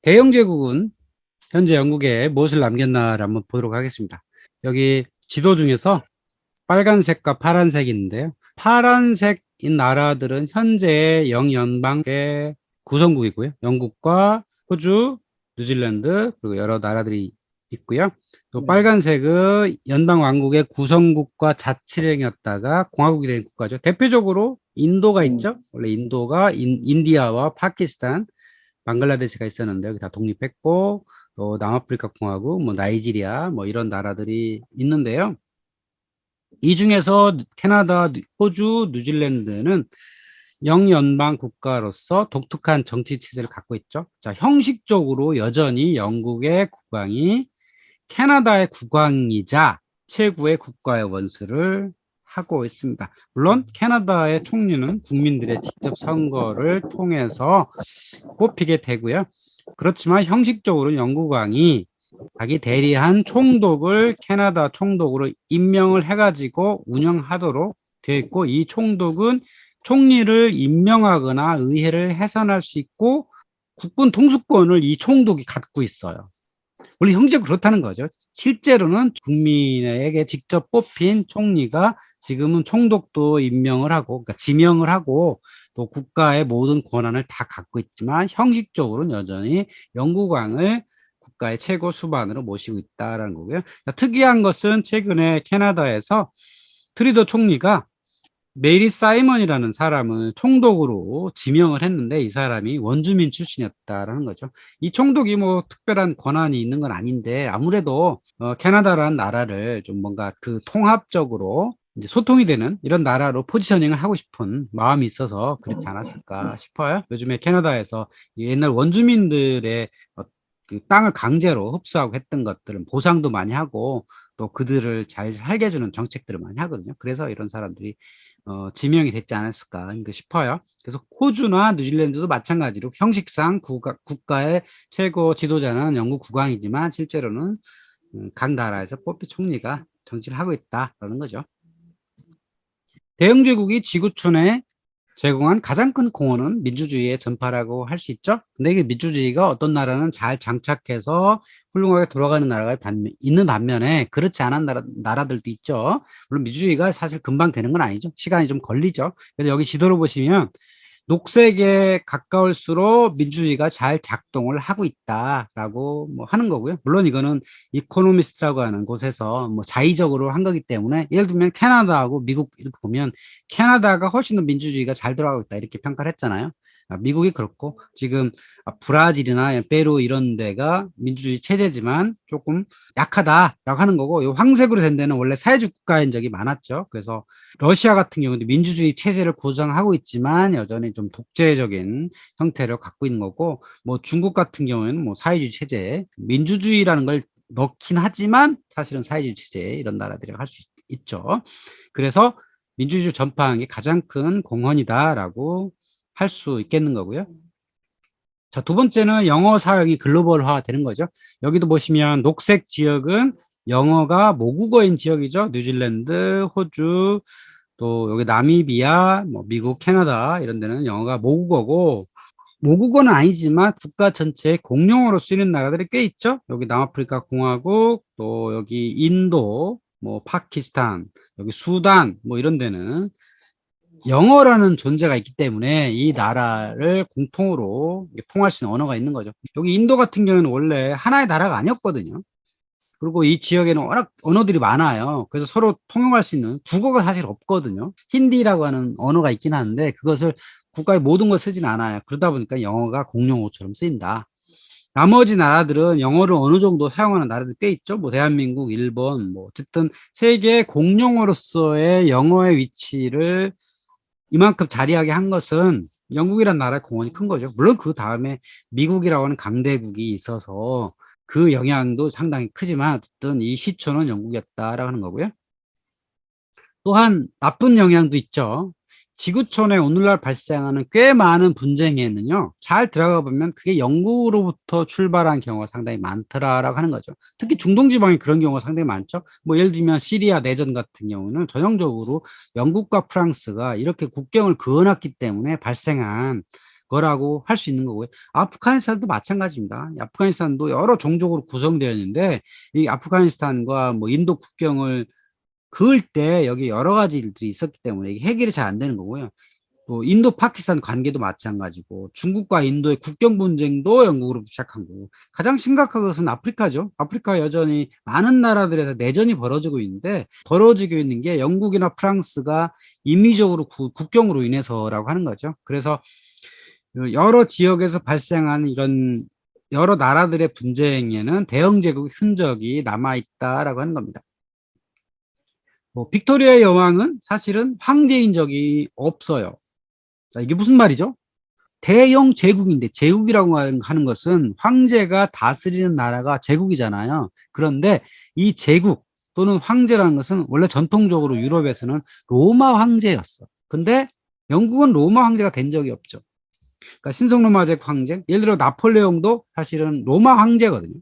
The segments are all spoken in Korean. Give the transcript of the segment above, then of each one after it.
대영 제국은 현재 영국에 무엇을 남겼나를 한번 보도록 하겠습니다. 여기 지도 중에서 빨간색과 파란색이 있는데요. 파란색인 나라들은 현재 영연방의 구성국이고요. 영국과 호주, 뉴질랜드, 그리고 여러 나라들이 있고요. 또 빨간색은 연방왕국의 구성국과 자치령이었다가 공화국이 된 국가죠. 대표적으로 인도가 있죠. 원래 인도가 인디아와 파키스탄, 방글라데시가 있었는데 여기 다 독립했고, 또 남아프리카 공화국, 뭐 나이지리아, 뭐 이런 나라들이 있는데요. 이 중에서 캐나다, 호주, 뉴질랜드는 영연방 국가로서 독특한 정치 체제를 갖고 있죠. 자, 형식적으로 여전히 영국의 국왕이 캐나다의 국왕이자 최고의 국가의 원수를 하고 있습니다. 물론 캐나다의 총리는 국민들의 직접 선거를 통해서 뽑히게 되고요. 그렇지만 형식적으로 영국 왕이 자기 대리한 총독을 캐나다 총독으로 임명을 해가지고 운영하도록 되어 있고, 이 총독은 총리를 임명하거나 의회를 해산할 수 있고 국군 통수권을 이 총독이 갖고 있어요. 원래 형식적으로 그렇다는 거죠. 실제로는 국민에게 직접 뽑힌 총리가 지금은 총독도 임명을 하고, 그러니까 지명을 하고, 또 국가의 모든 권한을 다 갖고 있지만 형식적으로는 여전히 영국왕을 국가의 최고 수반으로 모시고 있다라는 거고요. 특이한 것은 최근에 캐나다에서 트리도 총리가 메리 사이먼이라는 사람을 총독으로 지명을 했는데, 이 사람이 원주민 출신이었다라는 거죠. 이 총독이 뭐 특별한 권한이 있는 건 아닌데, 아무래도 캐나다라는 나라를 좀 뭔가 그 통합적으로 이제 소통이 되는 이런 나라로 포지셔닝을 하고 싶은 마음이 있어서 그렇지 않았을까 싶어요. 요즘에 캐나다에서 옛날 원주민들의 그 땅을 강제로 흡수하고 했던 것들은 보상도 많이 하고, 또 그들을 잘 살게 해주는 정책들을 많이 하거든요. 그래서 이런 사람들이 지명이 됐지 않았을까 싶어요. 그래서 호주나 뉴질랜드도 마찬가지로 형식상 국가의 최고 지도자는 영국 국왕이지만 실제로는 각 나라에서 뽑힌 총리가 정치를 하고 있다라는 거죠. 대영제국이 지구촌에 제공한 가장 큰 공헌은 민주주의의 전파라고 할 수 있죠. 근데 이게 민주주의가 어떤 나라는 잘 장착해서 훌륭하게 돌아가는 나라가 있는 반면에 그렇지 않은 나라들도 있죠. 물론 민주주의가 사실 금방 되는 건 아니죠. 시간이 좀 걸리죠. 그래서 여기 지도를 보시면 녹색에 가까울수록 민주주의가 잘 작동을 하고 있다라고 뭐 하는 거고요. 물론 이거는 이코노미스트라고 하는 곳에서 뭐 자의적으로 한 거기 때문에, 예를 들면 캐나다하고 미국 이렇게 보면 캐나다가 훨씬 더 민주주의가 잘 돌아가고 있다 이렇게 평가를 했잖아요. 미국이 그렇고, 지금 브라질이나 페루 이런 데가 민주주의 체제지만 조금 약하다라고 하는 거고, 이 황색으로 된 데는 원래 사회주의 국가인 적이 많았죠. 그래서 러시아 같은 경우는 민주주의 체제를 구성하고 있지만 여전히 좀 독재적인 형태를 갖고 있는 거고, 뭐 중국 같은 경우에는 뭐 사회주의 체제, 민주주의라는 걸 넣긴 하지만 사실은 사회주의 체제, 이런 나라들이 할 수 있죠. 그래서 민주주의 전파한 게 가장 큰 공헌이다라고 할 수 있겠는 거고요. 자, 두 번째는 영어 사용이 글로벌화 되는 거죠. 여기도 보시면 녹색 지역은 영어가 모국어인 지역이죠. 뉴질랜드, 호주, 또 여기 나미비아, 뭐 미국, 캐나다 이런 데는 영어가 모국어고, 모국어는 아니지만 국가 전체의 공용어로 쓰이는 나라들이 꽤 있죠. 여기 남아프리카 공화국, 또 여기 인도, 뭐 파키스탄, 여기 수단, 뭐 이런 데는 영어라는 존재가 있기 때문에 이 나라를 공통으로 통할 수 있는 언어가 있는 거죠. 여기 인도 같은 경우는 원래 하나의 나라가 아니었거든요. 그리고 이 지역에는 워낙 언어들이 많아요. 그래서 서로 통용할 수 있는 국어가 사실 없거든요. 힌디라고 하는 언어가 있긴 한데 그것을 국가의 모든 걸 쓰진 않아요. 그러다 보니까 영어가 공용어처럼 쓰인다. 나머지 나라들은 영어를 어느 정도 사용하는 나라들 꽤 있죠. 뭐 대한민국, 일본, 뭐 어쨌든 세계 공용어로서의 영어의 위치를 이만큼 자리하게 한 것은 영국이라는 나라의 공헌이 큰 거죠. 물론 그 다음에 미국이라고 하는 강대국이 있어서 그 영향도 상당히 크지만 어쨌든 이 시초는 영국이었다라고 하는 거고요. 또한 나쁜 영향도 있죠. 지구촌에 오늘날 발생하는 꽤 많은 분쟁에는요, 잘 들어가 보면 그게 영국으로부터 출발한 경우가 상당히 많더라라고 하는 거죠. 특히 중동 지방에 그런 경우가 상당히 많죠. 뭐 예를 들면 시리아 내전 같은 경우는 전형적으로 영국과 프랑스가 이렇게 국경을 그어놨기 때문에 발생한 거라고 할 수 있는 거고요. 아프가니스탄도 마찬가지입니다. 아프가니스탄도 여러 종족으로 구성되어 있는데 이 아프가니스탄과 뭐 인도 국경을 그을 때 여기 여러 가지 일들이 있었기 때문에 이게 해결이 잘 안 되는 거고요. 또 인도 파키스탄 관계도 마찬가지고 중국과 인도의 국경 분쟁도 영국으로부터 시작한 거고 가장 심각한 것은 아프리카죠. 아프리카 여전히 많은 나라들에서 내전이 벌어지고 있는데 벌어지고 있는 게 영국이나 프랑스가 인위적으로 국경으로 인해서라고 하는 거죠. 그래서 여러 지역에서 발생한 이런 여러 나라들의 분쟁에는 대영 제국의 흔적이 남아있다라고 하는 겁니다. 뭐 빅토리아 여왕은 사실은 황제인 적이 없어요. 자, 이게 무슨 말이죠? 대영 제국인데 제국이라고 하는 것은 황제가 다스리는 나라가 제국이잖아요. 그런데 이 제국 또는 황제라는 것은 원래 전통적으로 유럽에서는 로마 황제였어. 근데 영국은 로마 황제가 된 적이 없죠. 그러니까 신성로마 제국 황제, 예를 들어 나폴레옹도 사실은 로마 황제거든요.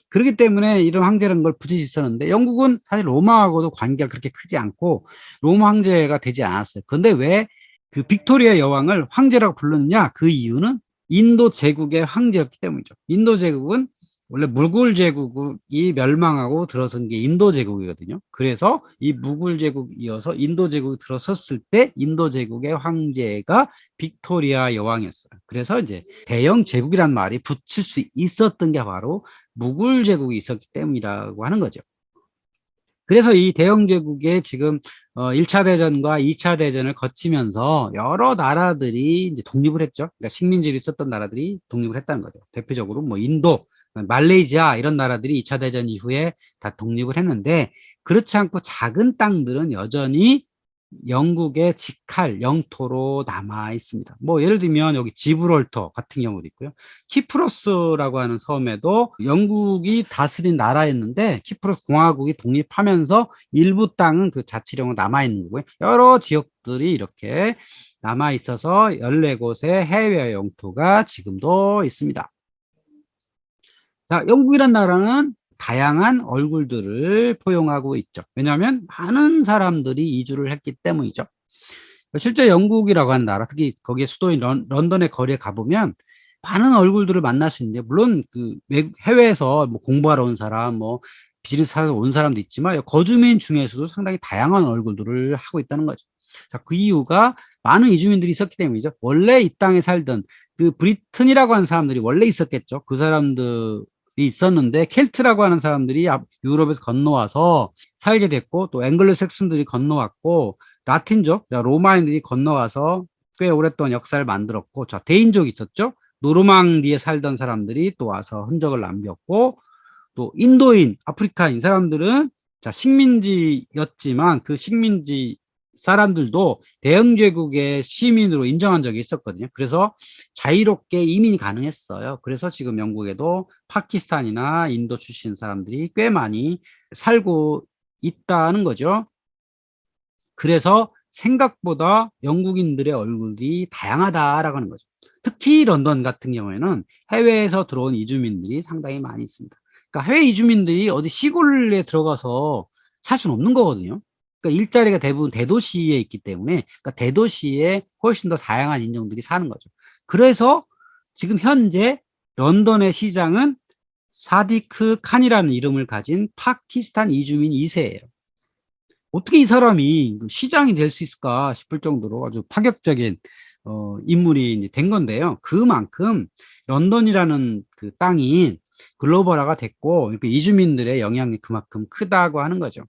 그렇기 때문에 이런 황제라는 걸 붙일 수 있었는데 영국은 사실 로마하고도 관계가 그렇게 크지 않고 로마 황제가 되지 않았어요. 그런데 왜 그 빅토리아 여왕을 황제라고 불렀느냐? 그 이유는 인도 제국의 황제였기 때문이죠. 인도 제국은 원래 무굴 제국이 멸망하고 들어선 게 인도 제국이거든요. 그래서 이 무굴 제국이어서 인도 제국이 들어섰을 때 인도 제국의 황제가 빅토리아 여왕이었어요. 그래서 이제 대영 제국이란 말이 붙일 수 있었던 게 바로 무굴 제국이 있었기 때문이라고 하는 거죠. 그래서 이 대영 제국의 지금 1차 대전과 2차 대전을 거치면서 여러 나라들이 이제 독립을 했죠. 그러니까 식민지를 있었던 나라들이 독립을 했다는 거죠. 대표적으로 뭐 인도, 말레이시아 이런 나라들이 2차 대전 이후에 다 독립을 했는데 그렇지 않고 작은 땅들은 여전히 영국의 직할 영토로 남아 있습니다. 뭐 예를 들면 여기 지브롤터 같은 경우도 있고요. 키프로스라고 하는 섬에도 영국이 다스린 나라였는데 키프로스 공화국이 독립하면서 일부 땅은 그 자치령으로 남아 있는 거고요. 여러 지역들이 이렇게 남아 있어서 14곳의 해외 영토가 지금도 있습니다. 자, 영국이란 나라는 다양한 얼굴들을 포용하고 있죠. 왜냐하면 많은 사람들이 이주를 했기 때문이죠. 실제 영국이라고 하는 나라, 특히 거기에 수도인 런던의 거리에 가보면 많은 얼굴들을 만날 수 있는데, 물론 그 해외에서 뭐 공부하러 온 사람, 뭐 비즈니스하러 온 사람도 있지만 거주민 중에서도 상당히 다양한 얼굴들을 하고 있다는 거죠. 자, 그 이유가 많은 이주민들이 있었기 때문이죠. 원래 이 땅에 살던 그 브리튼이라고 하는 사람들이 원래 있었겠죠. 그 사람들이 있었는데 켈트라고 하는 사람들이 유럽에서 건너와서 살게 됐고 또 앵글로 색슨들이 건너왔고 라틴족, 로마인들이 건너와서 꽤 오랫동안 역사를 만들었고 자, 데인족이 있었죠. 노르망디에 살던 사람들이 또 와서 흔적을 남겼고 또 인도인, 아프리카인 사람들은 자, 식민지였지만 그 식민지 사람들도 대영제국의 시민으로 인정한 적이 있었거든요. 그래서 자유롭게 이민이 가능했어요. 그래서 지금 영국에도 파키스탄이나 인도 출신 사람들이 꽤 많이 살고 있다는 거죠. 그래서 생각보다 영국인들의 얼굴이 다양하다라고 하는 거죠. 특히 런던 같은 경우에는 해외에서 들어온 이주민들이 상당히 많이 있습니다. 그러니까 해외 이주민들이 어디 시골에 들어가서 살 수는 없는 거거든요. 그러니까 일자리가 대부분 대도시에 있기 때문에 그러니까 대도시에 훨씬 더 다양한 인종들이 사는 거죠. 그래서 지금 현재 런던의 시장은 사디크 칸이라는 이름을 가진 파키스탄 이주민 2세예요. 어떻게 이 사람이 시장이 될 수 있을까 싶을 정도로 아주 파격적인 인물이 된 건데요. 그만큼 런던이라는 그 땅이 글로벌화가 됐고 이주민들의 영향이 그만큼 크다고 하는 거죠.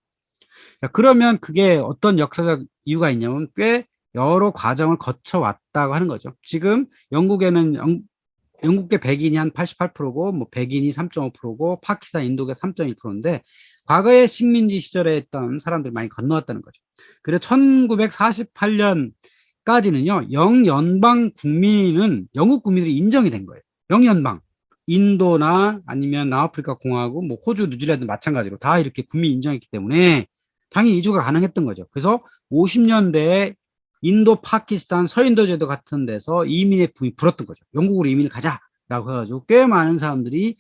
자, 그러면 그게 어떤 역사적 이유가 있냐면 꽤 여러 과정을 거쳐왔다고 하는 거죠. 지금 영국에는 영국계 백인이 한 88%고 뭐 백인이 3.5%고 파키스탄 인도가 3.1%인데 과거에 식민지 시절에 했던 사람들이 많이 건너왔다는 거죠. 그래서 1948년까지는요 영연방 국민은 영국 국민들이 인정이 된 거예요. 영연방 인도나 아니면 남아프리카 공화국 뭐 호주 뉴질랜드 마찬가지로 다 이렇게 국민 인정했기 때문에 당연히 이주가 가능했던 거죠. 그래서 50년대에 인도, 파키스탄, 서인도 제도 같은 데서 이민의 붐이 불었던 거죠. 영국으로 이민을 가자라고 해가지고 꽤 많은 사람들이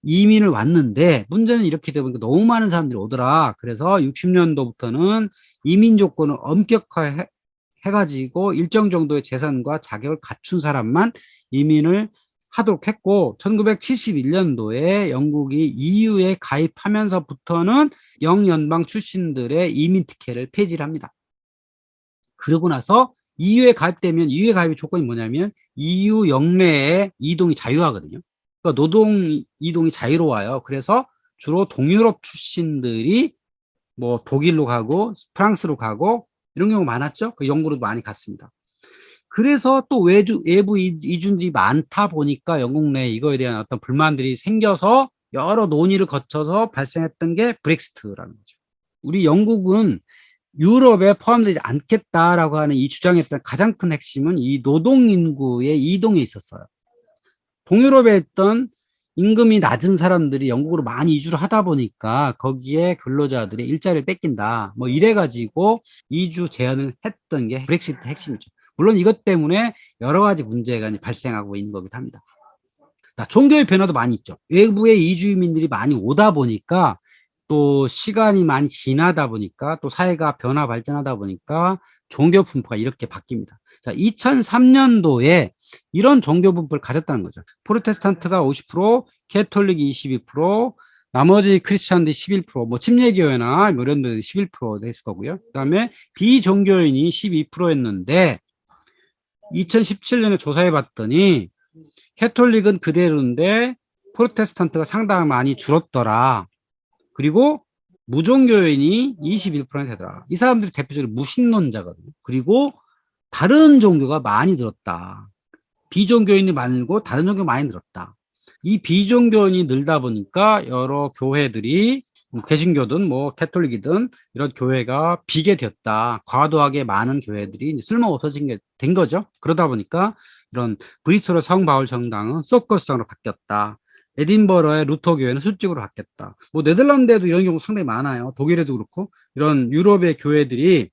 이민을 왔는데 문제는 이렇게 되다 보니까 너무 많은 사람들이 오더라. 그래서 60년도부터는 이민 조건을 엄격화해 해가지고 일정 정도의 재산과 자격을 갖춘 사람만 이민을 하도록 했고 1971년도에 영국이 EU에 가입하면서부터는 영연방 출신들의 이민 특혜를 폐지를 합니다. 그러고 나서 EU에 가입되면 EU에 가입의 조건이 뭐냐면 EU 영내에 이동이 자유하거든요. 그러니까 노동 이동이 자유로워요. 그래서 주로 동유럽 출신들이 뭐 독일로 가고 프랑스로 가고 이런 경우 많았죠. 그 영국으로도 많이 갔습니다. 그래서 또 외부 이주들이 많다 보니까 영국 내에 이거에 대한 어떤 불만들이 생겨서 여러 논의를 거쳐서 발생했던 게 브렉시트라는 거죠. 우리 영국은 유럽에 포함되지 않겠다라고 하는 이 주장했던 가장 큰 핵심은 이 노동 인구의 이동에 있었어요. 동유럽에 있던 임금이 낮은 사람들이 영국으로 많이 이주를 하다 보니까 거기에 근로자들의 일자리를 뺏긴다. 뭐 이래가지고 이주 제한을 했던 게 브렉시트 핵심이죠. 물론 이것 때문에 여러 가지 문제가 발생하고 있는 거기도 합니다. 자, 종교의 변화도 많이 있죠. 외부의 이주민들이 많이 오다 보니까 또 시간이 많이 지나다 보니까 또 사회가 변화 발전하다 보니까 종교 분포가 이렇게 바뀝니다. 자, 2003년도에 이런 종교 분포를 가졌다는 거죠. 프로테스탄트가 50%, 캐톨릭이 22%, 나머지 크리스찬들이 11%, 뭐 침례교회나 뭐 이런 데들이 11% 됐을 거고요. 그다음에 비종교인이 12%였는데 2017년에 조사해 봤더니 캐톨릭은 그대로인데 프로테스탄트가 상당히 많이 줄었더라. 그리고 무종교인이 21% 되더라. 이 사람들이 대표적으로 무신론자거든요. 그리고 다른 종교가 많이 늘었다. 비종교인이 많고 다른 종교가 많이 늘었다. 이 비종교인이 늘다 보니까 여러 교회들이 개신교든 뭐 캐톨릭이든 이런 교회가 비게 되었다. 과도하게 많은 교회들이 쓸모없어진 게 된 거죠. 그러다 보니까 이런 브리스톨의 성바울 정당은 소커스성으로 바뀌었다. 에딘버러의 루터 교회는 수직으로 바뀌었다. 뭐 네덜란드에도 이런 경우 상당히 많아요. 독일에도 그렇고 이런 유럽의 교회들이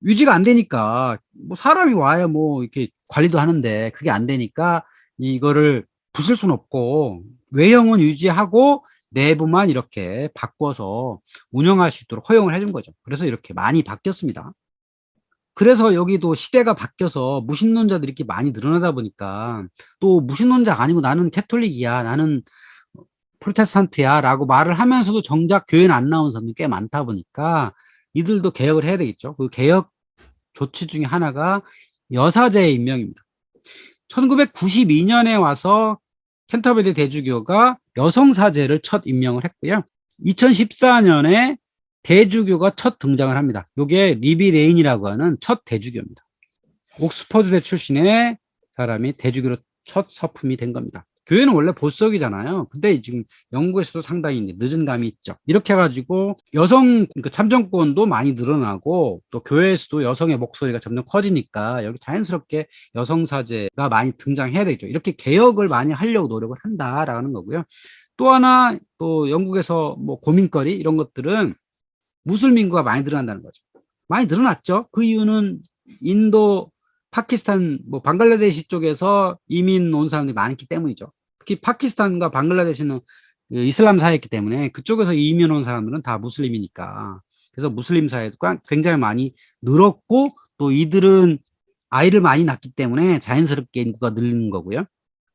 유지가 안 되니까 뭐 사람이 와야 뭐 이렇게 관리도 하는데 그게 안 되니까 이거를 부술 수는 없고 외형은 유지하고 내부만 이렇게 바꿔서 운영할 수 있도록 허용을 해준 거죠. 그래서 이렇게 많이 바뀌었습니다. 그래서 여기도 시대가 바뀌어서 무신론자들이 이렇게 많이 늘어나다 보니까 또 무신론자가 아니고 나는 캐톨릭이야, 나는 프로테스탄트야 라고 말을 하면서도 정작 교회는 안 나오는 사람들이 꽤 많다 보니까 이들도 개혁을 해야 되겠죠. 그 개혁 조치 중에 하나가 여사제의 임명입니다. 1992년에 와서 캔터베리 대주교가 여성사제를 첫 임명을 했고요. 2014년에 대주교가 첫 등장을 합니다. 이게 리비 레인이라고 하는 첫 대주교입니다. 옥스퍼드대 출신의 사람이 대주교로 첫 서품이 된 겁니다. 교회는 원래 보수적이잖아요. 근데 지금 영국에서도 상당히 늦은 감이 있죠. 이렇게 해가지고 여성 참정권도 많이 늘어나고 또 교회에서도 여성의 목소리가 점점 커지니까 여기 자연스럽게 여성사제가 많이 등장해야 되죠. 이렇게 개혁을 많이 하려고 노력을 한다라는 거고요. 또 하나 또 영국에서 뭐 고민거리 이런 것들은 무슬림 인구가 많이 늘어난다는 거죠. 많이 늘어났죠. 그 이유는 인도, 파키스탄, 뭐 방글라데시 쪽에서 이민 온 사람들이 많기 때문이죠. 특히 파키스탄과 방글라데시는 이슬람 사회였기 때문에 그쪽에서 이민 온 사람들은 다 무슬림이니까. 그래서 무슬림 사회도 굉장히 많이 늘었고 또 이들은 아이를 많이 낳기 때문에 자연스럽게 인구가 늘는 거고요.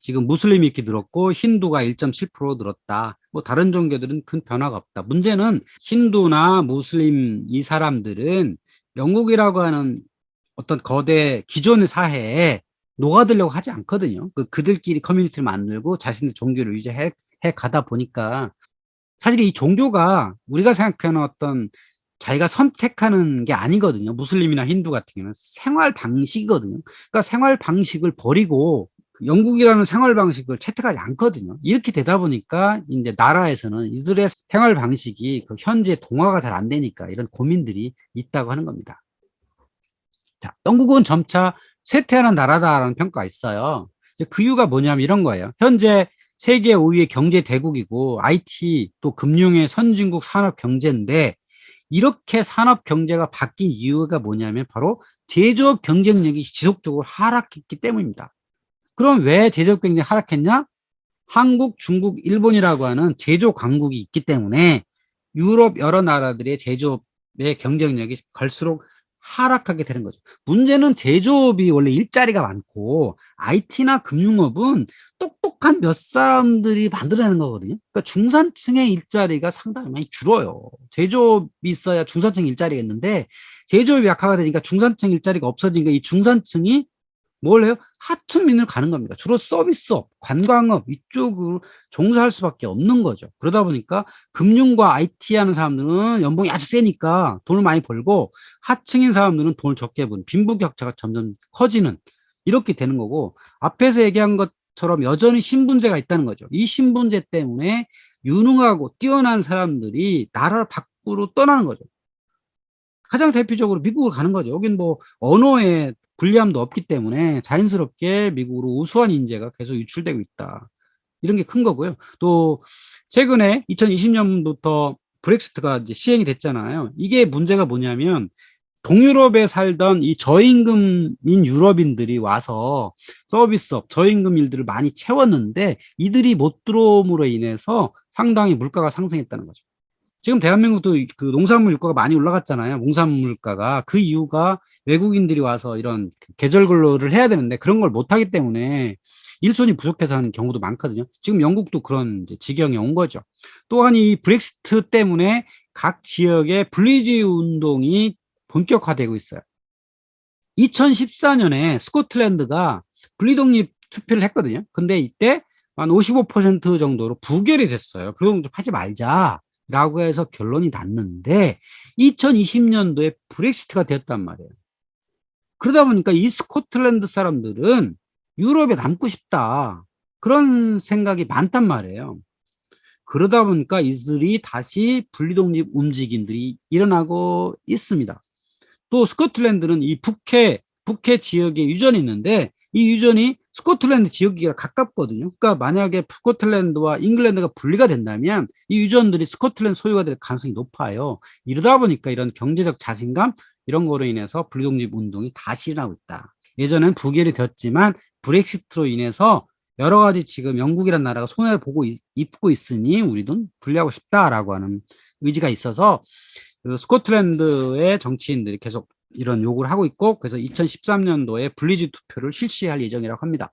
지금 무슬림이 이렇게 늘었고 힌두가 1.7% 늘었다. 뭐 다른 종교들은 큰 변화가 없다. 문제는 힌두나 무슬림 이 사람들은 영국이라고 하는 어떤 거대 기존의 사회에 녹아들려고 하지 않거든요. 그들끼리 커뮤니티를 만들고 자신의 종교를 유지해 가다 보니까 사실 이 종교가 우리가 생각하는 어떤 자기가 선택하는 게 아니거든요. 무슬림이나 힌두 같은 경우는 생활 방식이거든요. 그러니까 생활 방식을 버리고 영국이라는 생활 방식을 채택하지 않거든요. 이렇게 되다 보니까 이제 나라에서는 이들의 생활 방식이 그 현재 동화가 잘 안 되니까 이런 고민들이 있다고 하는 겁니다. 자, 영국은 점차 쇠퇴하는 나라다라는 평가가 있어요. 그 이유가 뭐냐면 이런 거예요. 현재 세계 5위의 경제 대국이고 IT 또 금융의 선진국 산업 경제인데 이렇게 산업 경제가 바뀐 이유가 뭐냐면 바로 제조업 경쟁력이 지속적으로 하락했기 때문입니다. 그럼 왜 제조업 경쟁이 하락했냐? 한국, 중국, 일본이라고 하는 제조 강국이 있기 때문에 유럽 여러 나라들의 제조업의 경쟁력이 갈수록 하락하게 되는 거죠. 문제는 제조업이 원래 일자리가 많고 IT나 금융업은 똑똑한 몇 사람들이 만들어내는 거거든요. 그러니까 중산층의 일자리가 상당히 많이 줄어요. 제조업이 있어야 중산층 일자리가 있는데 제조업이 약화가 되니까 중산층 일자리가 없어지니까 이 중산층이 뭘 해요? 하층민을 가는 겁니다. 주로 서비스업, 관광업 이쪽으로 종사할 수밖에 없는 거죠. 그러다 보니까 금융과 IT 하는 사람들은 연봉이 아주 세니까 돈을 많이 벌고 하층인 사람들은 돈을 적게 버는 빈부격차가 점점 커지는 이렇게 되는 거고 앞에서 얘기한 것처럼 여전히 신분제가 있다는 거죠. 이 신분제 때문에 유능하고 뛰어난 사람들이 나라를 밖으로 떠나는 거죠. 가장 대표적으로 미국을 가는 거죠. 여긴 뭐 언어에 불리함도 없기 때문에 자연스럽게 미국으로 우수한 인재가 계속 유출되고 있다. 이런 게 큰 거고요. 또 최근에 2020년부터 브렉시트가 이제 시행이 됐잖아요. 이게 문제가 뭐냐면 동유럽에 살던 이 저임금인 유럽인들이 와서 서비스업, 저임금 일들을 많이 채웠는데 이들이 못 들어옴으로 인해서 상당히 물가가 상승했다는 거죠. 지금 대한민국도 그 농산물 유가가 많이 올라갔잖아요. 농산물 물가가. 그 이유가 외국인들이 와서 이런 계절 근로를 해야 되는데 그런 걸 못하기 때문에 일손이 부족해서 하는 경우도 많거든요. 지금 영국도 그런 이제 지경에 온 거죠. 또한 이 브렉시트 때문에 각 지역의 분리주의 운동이 본격화되고 있어요. 2014년에 스코틀랜드가 분리독립 투표를 했거든요. 근데 이때 한 55% 정도로 부결이 됐어요. 그럼 좀 하지 말자라고 해서 결론이 났는데 2020년도에 브렉시트가 되었단 말이에요. 그러다 보니까 이 스코틀랜드 사람들은 유럽에 남고 싶다. 그런 생각이 많단 말이에요. 그러다 보니까 이들이 다시 분리독립 움직임들이 일어나고 있습니다. 또 스코틀랜드는 이 북해 지역에 유전이 있는데 이 유전이 스코틀랜드 지역이랑 가깝거든요. 그러니까 만약에 스코틀랜드와 잉글랜드가 분리가 된다면 이 유전들이 스코틀랜드 소유가 될 가능성이 높아요. 이러다 보니까 이런 경제적 자신감 이런 거로 인해서 분리독립 운동이 다시 일어나고 있다. 예전엔 부결이 되었지만 브렉시트로 인해서 여러 가지 지금 영국이라는 나라가 손해를 보고 입고 있으니 우리도 분리하고 싶다라고 하는 의지가 있어서 그 스코틀랜드의 정치인들이 계속 이런 요구를 하고 있고 그래서 2013년도에 분리주의 투표를 실시할 예정이라고 합니다.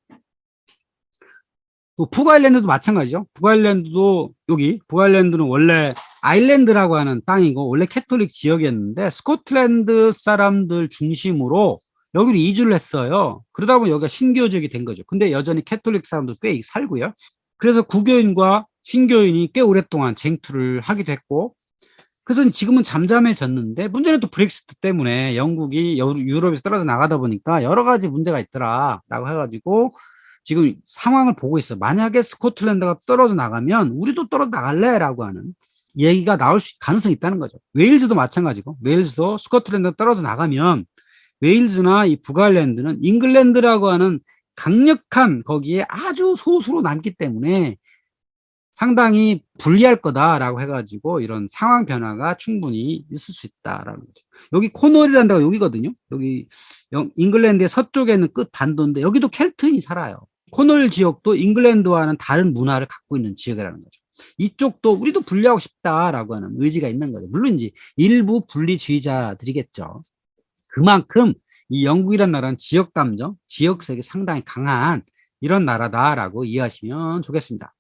또 북아일랜드도 마찬가지죠. 북아일랜드도 여기 북아일랜드는 원래 아일랜드라고 하는 땅이고 원래 캐톨릭 지역이었는데 스코틀랜드 사람들 중심으로 여기로 이주를 했어요. 그러다 보니 여기가 신교 지역이 된 거죠. 근데 여전히 캐톨릭 사람들 꽤 살고요. 그래서 구교인과 신교인이 꽤 오랫동안 쟁투를 하기도 했고 그래서 지금은 잠잠해졌는데 문제는 또 브렉시트 때문에 영국이 유럽에서 떨어져 나가다 보니까 여러 가지 문제가 있더라라고 해가지고 지금 상황을 보고 있어요. 만약에 스코틀랜드가 떨어져 나가면 우리도 떨어져 나갈래라고 하는 얘기가 나올 가능성이 있다는 거죠. 웨일즈도 마찬가지고 웨일즈도 스코틀랜드가 떨어져 나가면 웨일즈나 이 북아일랜드는 잉글랜드라고 하는 강력한 거기에 아주 소수로 남기 때문에 상당히 불리할 거다라고 해가지고 이런 상황 변화가 충분히 있을 수 있다라는 거죠. 여기 코널이라는 데가 여기거든요. 여기 잉글랜드의 서쪽에는 끝 반도인데 여기도 켈트인이 살아요. 코널 지역도 잉글랜드와는 다른 문화를 갖고 있는 지역이라는 거죠. 이쪽도 우리도 분리하고 싶다라고 하는 의지가 있는 거죠. 물론 이제 일부 분리주의자들이겠죠. 그만큼 이 영국이라는 나라는 지역 감정, 지역색이 상당히 강한 이런 나라다라고 이해하시면 좋겠습니다.